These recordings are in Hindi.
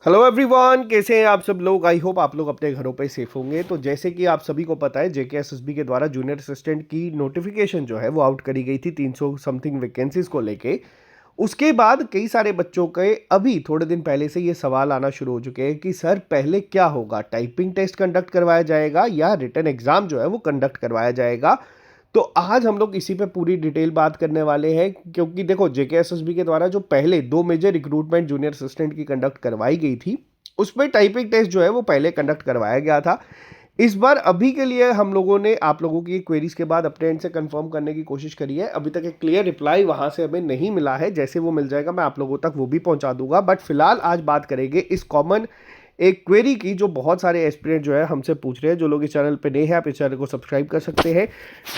हेलो एवरीवन, कैसे हैं आप सब लोग। आई होप आप लोग अपने घरों पे सेफ होंगे। तो जैसे कि आप सभी को पता है, जेकेएसएसबी के द्वारा जूनियर असिस्टेंट की नोटिफिकेशन जो है वो आउट करी गई थी 300 समथिंग वैकेंसीज को लेके। उसके बाद कई सारे बच्चों के अभी थोड़े दिन पहले से ये सवाल आना शुरू हो चुके हैं कि सर पहले क्या होगा, टाइपिंग टेस्ट कंडक्ट करवाया जाएगा या रिटन एग्जाम जो है वो कंडक्ट करवाया जाएगा। तो आज हम लोग इसी पे पूरी डिटेल बात करने वाले हैं, क्योंकि देखो जेकेएसएसबी के द्वारा जो पहले 2 मेजर रिक्रूटमेंट जूनियर असिस्टेंट की कंडक्ट करवाई गई थी, उसमें टाइपिंग टेस्ट जो है वो पहले कंडक्ट करवाया गया था। इस बार अभी के लिए हम लोगों ने आप लोगों की क्वेरीज के बाद अपने एंड से कंफर्म करने की कोशिश करी है। अभी तक एक क्लियर रिप्लाई वहां से हमें नहीं मिला है। जैसे वो मिल जाएगा मैं आप लोगों तक वो भी पहुंचा दूंगा। बट फिलहाल आज बात करेंगे इस कॉमन एक क्वेरी की जो बहुत सारे एस्पिरेंट जो है हमसे पूछ रहे हैं। जो लोग इस चैनल पे नए हैं, आप इस चैनल को सब्सक्राइब कर सकते हैं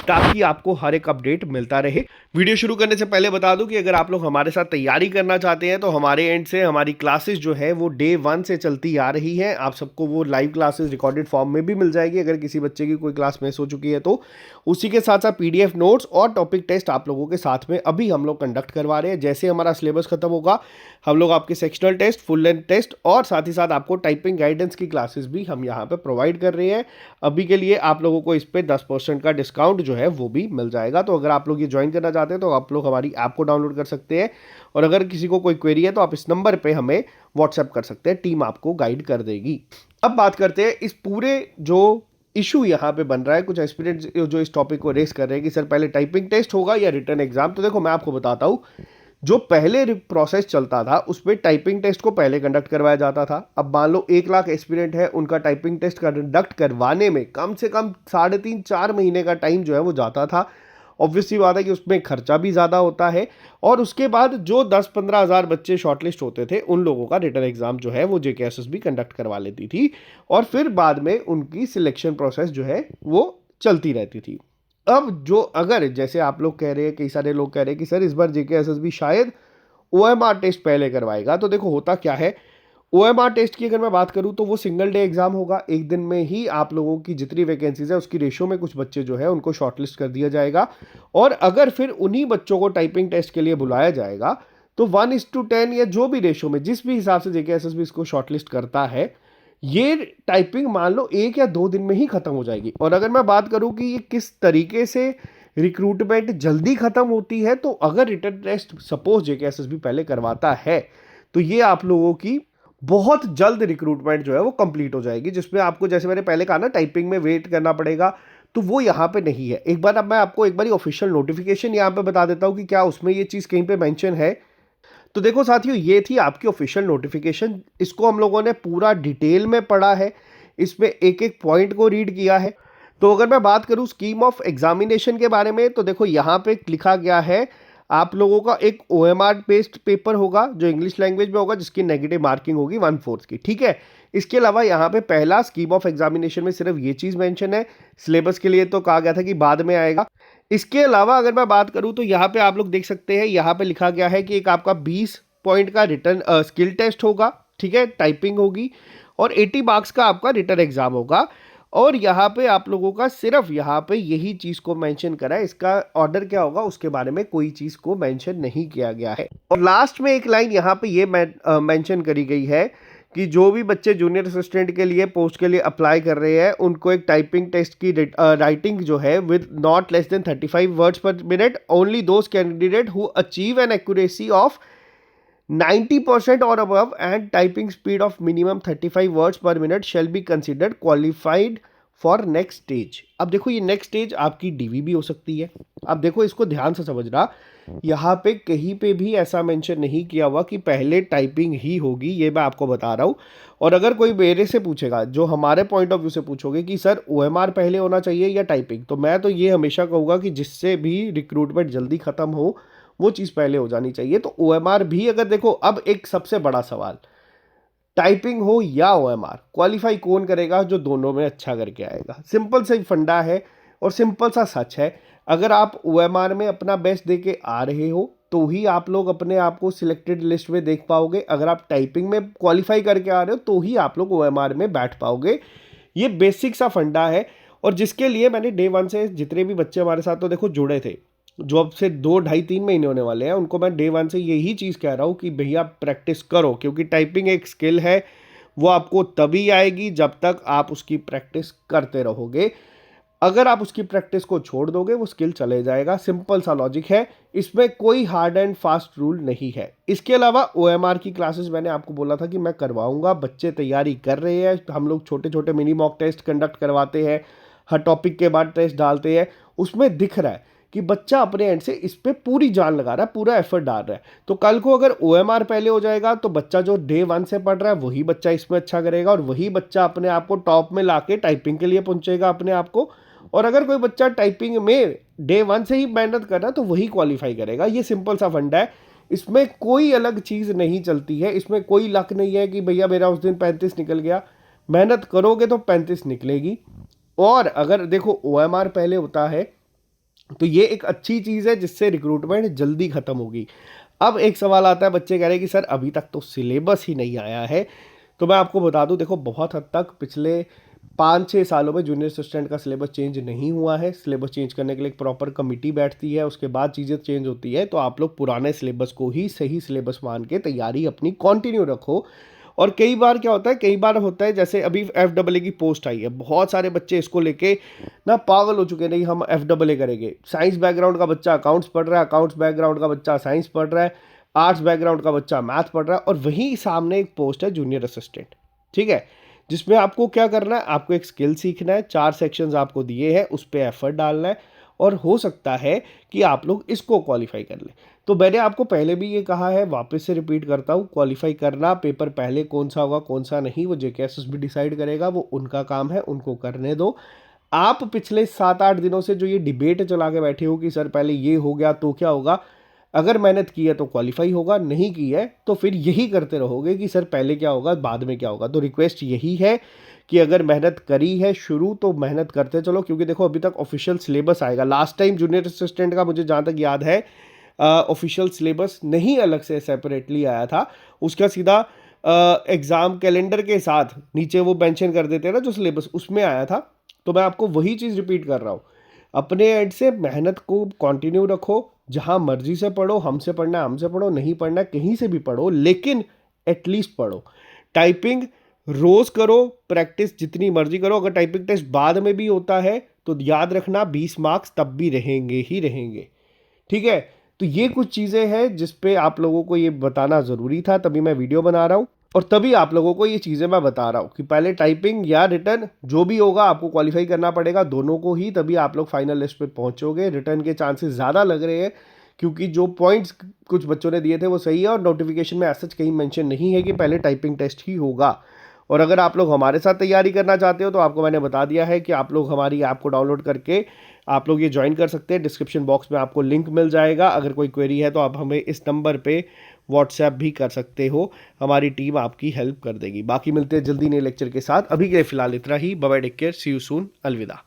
ताकि आपको हर एक अपडेट मिलता रहे। वीडियो शुरू करने से पहले बता दूं कि अगर आप लोग हमारे साथ तैयारी करना चाहते हैं तो हमारे एंड से हमारी क्लासेस जो है वो डे 1 से चलती आ रही है। आप सबको वो लाइव क्लासेस रिकॉर्डेड फॉर्म में भी मिल जाएगी। अगर किसी बच्चे की कोई क्लास मिस हो चुकी है तो उसी के साथ साथ पीडीएफ नोट्स और टॉपिक टेस्ट आप लोगों के साथ में अभी हम लोग कंडक्ट करवा रहे हैं। जैसे हमारा सिलेबस खत्म होगा, हम लोग आपके sectional test, full length test और साथ ही साथ आपको टाइपिंग गाइडेंस की क्लासेस भी हम यहाँ पे प्रोवाइड कर रहे हैं। अभी के लिए आप लोगों को इस पे 10% का डिस्काउंट जो है वो भी मिल जाएगा। तो अगर आप लोग ये ज्वाइन करना चाहते हैं तो आप लोग हमारी ऐप को डाउनलोड कर सकते हैं, और अगर किसी को कोई क्वेरी है तो आप इस नंबर पे हमें व्हाट्सएप कर सकते हैं, टीम आपको गाइड कर देगी। अब बात करते हैं इस पूरे जो इशू यहाँ पे बन रहा है। कुछ एस्पिरेंट्स जो इस टॉपिक को रेस कर रहे हैं कि सर पहले टाइपिंग टेस्ट होगा या रिटन एग्जाम। तो देखो मैं आपको बताता हूँ, जो पहले प्रोसेस चलता था उसमें टाइपिंग टेस्ट को पहले कंडक्ट करवाया जाता था। अब मान लो 1 लाख एस्पिरेंट है, उनका टाइपिंग टेस्ट कंडक्ट करवाने में कम से कम 3.5-4 महीने का टाइम जो है वो जाता था। ऑब्वियसली बात है कि उसमें खर्चा भी ज़्यादा होता है। और उसके बाद जो 10-15 हज़ार बच्चे शॉर्टलिस्ट होते थे उन लोगों का रिटन एग्जाम जो है वो जेकेएसएसबी कंडक्ट करवा लेती थी, और फिर बाद में उनकी सिलेक्शन प्रोसेस जो है वो चलती रहती थी। अब जो अगर जैसे आप लोग कह रहे हैं, कई सारे लोग कह रहे हैं कि सर इस बार जेकेएसएसबी शायद ओएमआर टेस्ट पहले करवाएगा। तो देखो होता क्या है, ओएमआर टेस्ट की अगर मैं बात करूं तो वो सिंगल डे एग्जाम होगा। एक दिन में ही आप लोगों की जितनी वैकेंसीज है उसकी रेशियो में कुछ बच्चे जो है उनको शॉर्टलिस्ट कर दिया जाएगा। और अगर फिर उन्हीं बच्चों को टाइपिंग टेस्ट के लिए बुलाया जाएगा तो 1:10 या जो भी रेशियो में, जिस भी हिसाब से जेकेएसएसबी इसको शॉर्टलिस्ट करता है, ये टाइपिंग मान लो 1 या 2 दिन में ही खत्म हो जाएगी। और अगर मैं बात करूं कि ये किस तरीके से रिक्रूटमेंट जल्दी खत्म होती है, तो अगर रिटन टेस्ट सपोज जेकेएसएसबी पहले करवाता है तो ये आप लोगों की बहुत जल्द रिक्रूटमेंट जो है वो कंप्लीट हो जाएगी, जिसमें आपको जैसे मैंने पहले कहा ना टाइपिंग में वेट करना पड़ेगा, तो वो यहाँ पे नहीं है। एक बार अब मैं आपको एक बार ऑफिशियल नोटिफिकेशन यहाँ पे बता देता हूँ कि क्या उसमें ये चीज़ कहीं पे मेंशन है। तो देखो साथियों, ये थी आपकी ऑफिशियल नोटिफिकेशन। इसको हम लोगों ने पूरा डिटेल में पढ़ा है, इसमें एक एक पॉइंट को रीड किया है। तो अगर मैं बात करूं स्कीम ऑफ एग्जामिनेशन के बारे में, तो देखो यहाँ पे लिखा गया है आप लोगों का एक ओएमआर बेस्ड पेपर होगा जो इंग्लिश लैंग्वेज में होगा, जिसकी नेगेटिव मार्किंग होगी 1/4 की। ठीक है, इसके अलावा यहाँ पे पहला स्कीम ऑफ एग्जामिनेशन में सिर्फ ये चीज़ मेंशन है। सिलेबस के लिए तो कहा गया था कि बाद में आएगा। इसके अलावा अगर मैं बात करूं तो यहाँ पे आप लोग देख सकते हैं, यहाँ पे लिखा गया है कि एक आपका 20 पॉइंट का रिटर्न स्किल टेस्ट होगा, ठीक है, टाइपिंग होगी, और 80 मार्क्स का आपका रिटर्न एग्जाम होगा। और यहाँ पे आप लोगों का सिर्फ यहाँ पे यही चीज़ को मेंशन करा है। इसका ऑर्डर क्या होगा उसके बारे में कोई चीज़ को मेंशन नहीं किया गया है। और लास्ट में एक लाइन यहाँ पे ये मेंशन करी गई है कि जो भी बच्चे जूनियर असिस्टेंट के लिए पोस्ट के लिए अप्लाई कर रहे हैं उनको एक टाइपिंग टेस्ट की राइटिंग जो है with not less than 35 words पर minute, only those candidate who achieve N accuracy of 90% or above and typing speed of minimum 35 words per minute shall be considered qualified for next stage। अब देखो ये नेक्स्ट स्टेज आपकी डीवी भी हो सकती है। अब देखो इसको ध्यान से समझना, यहाँ पे कहीं पे भी ऐसा मेंशन नहीं किया हुआ कि पहले टाइपिंग ही होगी, ये मैं आपको बता रहा हूँ। और अगर कोई मेरे से पूछेगा, जो हमारे पॉइंट ऑफ व्यू से पूछोगे कि सर ओएमआर पहले होना चाहिए या टाइपिंग, तो मैं तो ये हमेशा कहूँगा कि जिससे भी रिक्रूटमेंट जल्दी खत्म हो वो चीज़ पहले हो जानी चाहिए। तो ओएमआर भी अगर देखो, अब एक सबसे बड़ा सवाल, टाइपिंग हो या ओएमआर, क्वालिफाई कौन करेगा? जो दोनों में अच्छा करके आएगा। सिंपल सा फंडा है और सिंपल सा सच है। अगर आप ओएमआर में अपना बेस्ट दे के आ रहे हो तो ही आप लोग अपने आप को सिलेक्टेड लिस्ट में देख पाओगे। अगर आप टाइपिंग में क्वालिफाई करके आ रहे हो तो ही आप लोग ओएमआर में बैठ पाओगे। ये बेसिक सा फंडा है, और जिसके लिए मैंने डे 1 से जितने भी बच्चे हमारे साथ तो देखो जुड़े थे, जो अब से 2 ढाई 3 महीने होने वाले हैं, उनको मैं डे 1 से यही चीज़ कह रहा हूँ कि भैया प्रैक्टिस करो, क्योंकि टाइपिंग एक स्किल है, वो आपको तभी आएगी जब तक आप उसकी प्रैक्टिस करते रहोगे। अगर आप उसकी प्रैक्टिस को छोड़ दोगे वो स्किल चले जाएगा। सिंपल सा लॉजिक है, इसमें कोई हार्ड एंड फास्ट रूल नहीं है। इसके अलावा ओएमआर की क्लासेस मैंने आपको बोला था कि मैं करवाऊंगा, बच्चे तैयारी कर रहे हैं। हम लोग छोटे छोटे मिनी मॉक टेस्ट कंडक्ट करवाते हैं, हर टॉपिक के बाद टेस्ट डालते हैं। उसमें दिख रहा है कि बच्चा अपने एंड से इस पर पूरी जान लगा रहा है, पूरा एफर्ट डाल रहा है। तो कल को अगर ओएमआर पहले हो जाएगा तो बच्चा जो डे 1 से पढ़ रहा है वही बच्चा इसमें अच्छा करेगा, और वही बच्चा अपने आप को टॉप में लाके टाइपिंग के लिए पहुंचेगा अपने आप को। और अगर कोई बच्चा टाइपिंग में डे 1 से ही मेहनत कर रहा है तो वही क्वालिफाई करेगा। ये सिंपल सा फंडा है, इसमें कोई अलग चीज़ नहीं चलती है। इसमें कोई लक नहीं है कि भैया मेरा उस दिन 35 निकल गया। मेहनत करोगे तो 35 निकलेगी। और अगर देखो ओएमआर पहले होता है तो ये एक अच्छी चीज़ है जिससे रिक्रूटमेंट जल्दी ख़त्म होगी। अब एक सवाल आता है, बच्चे कह रहे हैं कि सर अभी तक तो सिलेबस ही नहीं आया है। तो मैं आपको बता दूं, देखो बहुत हद तक पिछले 5-6 सालों में जूनियर असिस्टेंट का सिलेबस चेंज नहीं हुआ है। सिलेबस चेंज करने के लिए एक प्रॉपर कमेटी बैठती है, उसके बाद चीज़ें चेंज होती है। तो आप लोग पुराने सिलेबस को ही सही सिलेबस मान के तैयारी अपनी कंटिन्यू रखो। और कई बार क्या होता है, कई बार होता है जैसे अभी FAA की पोस्ट आई है, बहुत सारे बच्चे इसको लेके ना पागल हो चुके हैं, नहीं हम FAA करेंगे। साइंस बैकग्राउंड का बच्चा अकाउंट्स पढ़ रहा है, अकाउंट्स बैकग्राउंड का बच्चा साइंस पढ़ रहा है, आर्ट्स बैकग्राउंड का बच्चा मैथ पढ़ रहा है, और वहीं सामने एक पोस्ट है जूनियर असिस्टेंट, ठीक है, जिसमें आपको क्या करना है, आपको एक स्किल सीखना है। 4 सेक्शंस आपको दिए हैं, उस पर एफर्ट डालना है, और हो सकता है कि आप लोग इसको क्वालिफाई कर लें। तो मैंने आपको पहले भी ये कहा है, वापस से रिपीट करता हूँ, क्वालिफाई करना, पेपर पहले कौन सा होगा कौन सा नहीं वो JKSSB डिसाइड करेगा, वो उनका काम है, उनको करने दो। आप पिछले 7-8 दिनों से जो ये डिबेट चला के बैठे हो कि सर पहले ये हो गया तो क्या होगा, अगर मेहनत की है तो क्वालिफाई होगा, नहीं की है तो फिर यही करते रहोगे कि सर पहले क्या होगा बाद में क्या होगा। तो रिक्वेस्ट यही है कि अगर मेहनत करी है शुरू तो मेहनत करते चलो, क्योंकि देखो अभी तक ऑफिशियल सिलेबस आएगा। लास्ट टाइम जूनियर असिस्टेंट का मुझे जहाँ तक याद है ऑफिशियल सिलेबस नहीं अलग से सेपरेटली आया था, उसका सीधा एग्ज़ाम कैलेंडर के साथ नीचे वो मेंशन कर देते हैं ना जो सिलेबस, उसमें आया था। तो मैं आपको वही चीज़ रिपीट कर रहा हूँ, अपने एंड से मेहनत को कंटिन्यू रखो, जहाँ मर्जी से पढ़ो, हमसे पढ़ना है हमसे पढ़ो, नहीं पढ़ना है कहीं से भी पढ़ो, लेकिन एटलीस्ट पढ़ो। टाइपिंग रोज़ करो, प्रैक्टिस जितनी मर्जी करो। अगर टाइपिंग टेस्ट बाद में भी होता है तो याद रखना 20 मार्क्स तब भी रहेंगे ही रहेंगे, ठीक है। तो ये कुछ चीज़ें हैं जिस पे आप लोगों को ये बताना ज़रूरी था, तभी मैं वीडियो बना रहा हूँ, और तभी आप लोगों को ये चीज़ें मैं बता रहा हूँ कि पहले टाइपिंग या रिटर्न जो भी होगा आपको क्वालिफाई करना पड़ेगा, दोनों को ही, तभी आप लोग फाइनल लिस्ट पे पहुँचोगे। रिटर्न के चांसेस ज़्यादा लग रहे हैं क्योंकि जो पॉइंट्स कुछ बच्चों ने दिए थे वो सही है, और नोटिफिकेशन में ऐसा कहीं मेंशन नहीं है कि पहले टाइपिंग टेस्ट ही होगा। और अगर आप लोग हमारे साथ तैयारी करना चाहते हो तो आपको मैंने बता दिया है कि आप लोग हमारी ऐप को डाउनलोड करके आप लोग ये ज्वाइन कर सकते हैं। डिस्क्रिप्शन बॉक्स में आपको लिंक मिल जाएगा। अगर कोई क्वेरी है तो आप हमें इस नंबर पे व्हाट्सएप भी कर सकते हो, हमारी टीम आपकी हेल्प कर देगी। बाकी मिलते हैं जल्दी नए लेक्चर के साथ, अभी के लिए फिलहाल इतना ही। Bye bye, take care, see you soon, अलविदा।